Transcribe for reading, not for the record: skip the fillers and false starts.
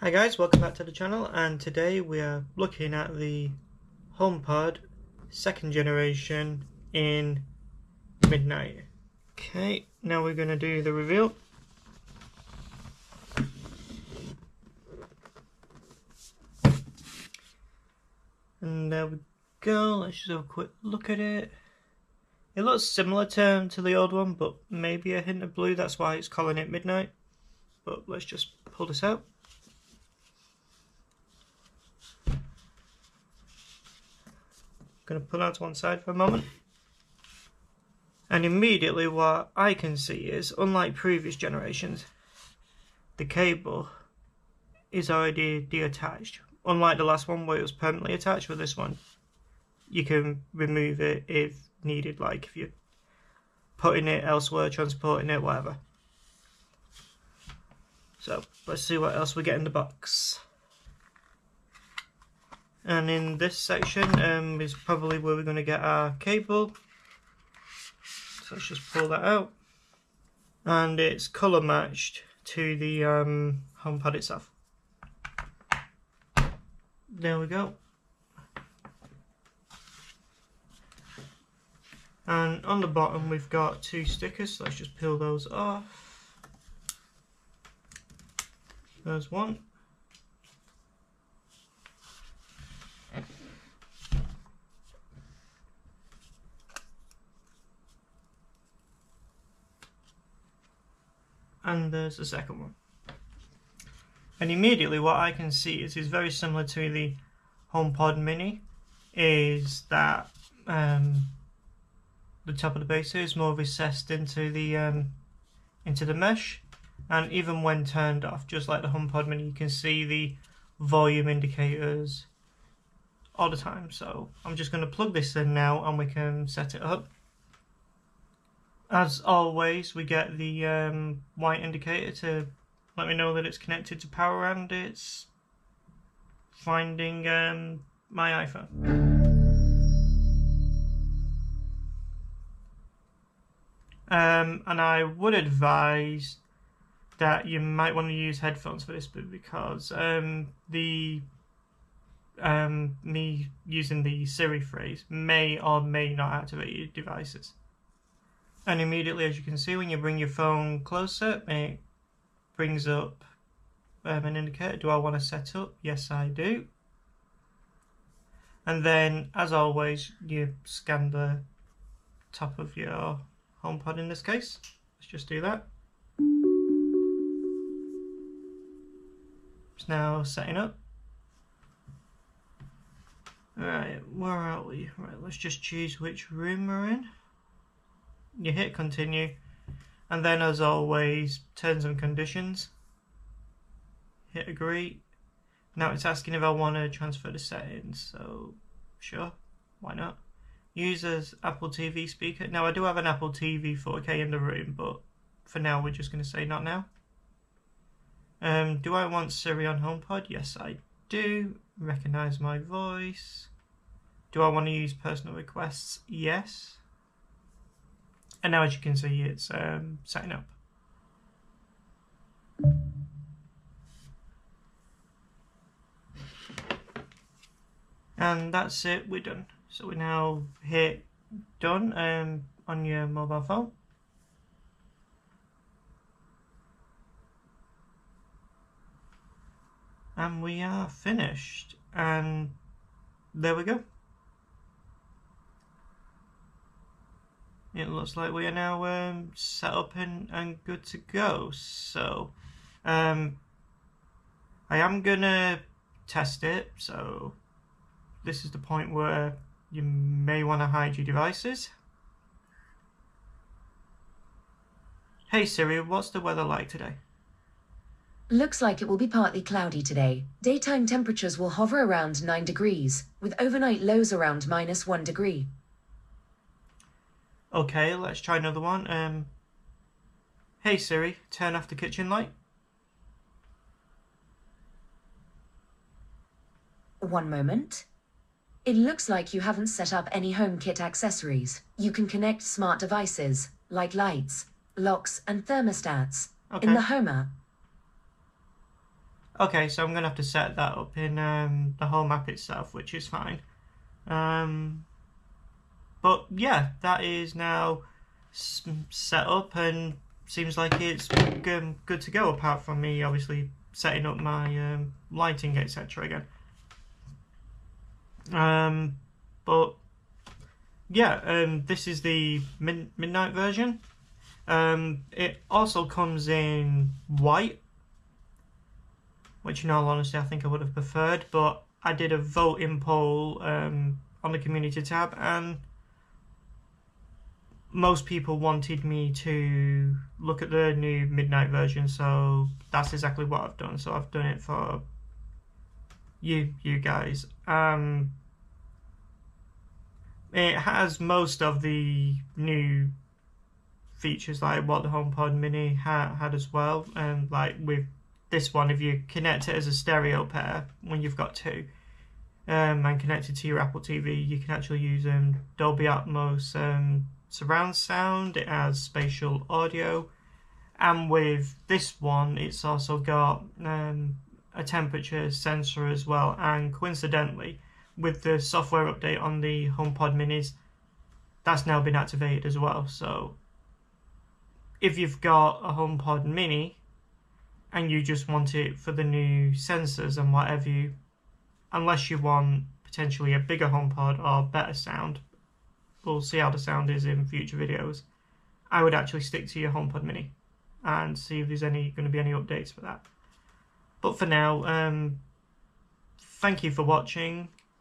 Hi guys, welcome back to the channel, and today we are looking at the HomePod second generation in midnight. Okay, now we're going to do the reveal. And there we go, let's just have a quick look at it. It looks similar to the old one, but maybe a hint of blue, that's why it's calling it midnight. But let's just pull this out. Going to put that to one side for a moment. And immediately what I can see is, unlike previous generations, the cable is already deattached. Unlike the last one where it was permanently attached, with this one you can remove it if needed, like if you're putting it elsewhere, transporting it, whatever. So let's see what else we get in the box. And in this section is probably where we're going to get our cable. So let's just pull that out. And it's colour matched to the HomePod itself. There we go. And on the bottom we've got two stickers, so let's just peel those off. There's one. And there's the second one. And immediately what I can see is very similar to the HomePod Mini, is that the top of the base here is more recessed into the mesh, and even when turned off, just like the HomePod Mini, you can see the volume indicators all the time. So I'm just going to plug this in now and we can set it up. As always, we get the white indicator to let me know that it's connected to power and it's finding my iPhone. And I would advise that you might want to use headphones for this bit, because me using the Siri phrase may or may not activate your devices. And immediately, as you can see, when you bring your phone closer, it brings up an indicator. Do I want to set up? Yes, I do. And then, as always, you scan the top of your HomePod in this case. Let's just do that. It's now setting up. Alright, where are we? Right, let's just choose which room we're in. You hit continue, and then as always, terms and conditions. Hit agree. Now it's asking if I want to transfer the settings, so sure, why not? Use as Apple TV speaker. Now I do have an Apple TV 4K in the room, but for now we're just going to say not now. Do I want Siri on HomePod? Yes, I do. Recognize my voice. Do I want to use personal requests? Yes. And now, as you can see, it's setting up. And that's it, we're done. So we now hit done on your mobile phone. And we are finished. And there we go. It looks like we are now set up and good to go. So I am gonna test it, so this is the point where you may want to hide your devices. Hey Siri, what's the weather like today? Looks like it will be partly cloudy today. Daytime temperatures will hover around 9 degrees, with overnight lows around -1 degree. Okay, let's try another one. Hey Siri, turn off the kitchen light. One moment. It looks like you haven't set up any HomeKit accessories. You can connect smart devices, like lights, locks, and thermostats, in the Home app. Okay, so I'm going to have to set that up in the home app itself, which is fine. But yeah, that is now set up and seems like it's good to go, apart from me obviously setting up my lighting, etc. again. But yeah, this is the midnight version. It also comes in white, which in all honesty I think I would have preferred, but I did a voting poll on the community tab, and most people wanted me to look at the new midnight version, so that's exactly what I've done. So I've done it for you guys. It has most of the new features like what the HomePod Mini had as well, and like with this one, if you connect it as a stereo pair when you've got two, and connect it to your Apple TV, you can actually use Dolby Atmos surround sound. It has spatial audio, and with this one it's also got a temperature sensor as well, and coincidentally with the software update on the HomePod Minis, that's now been activated as well. So if you've got a HomePod Mini and you just want it for the new sensors and whatever you, unless you want potentially a bigger HomePod or better sound, we'll see how the sound is in future videos, I would actually stick to your HomePod Mini and see if there's going to be any updates for that. But for now, thank you for watching.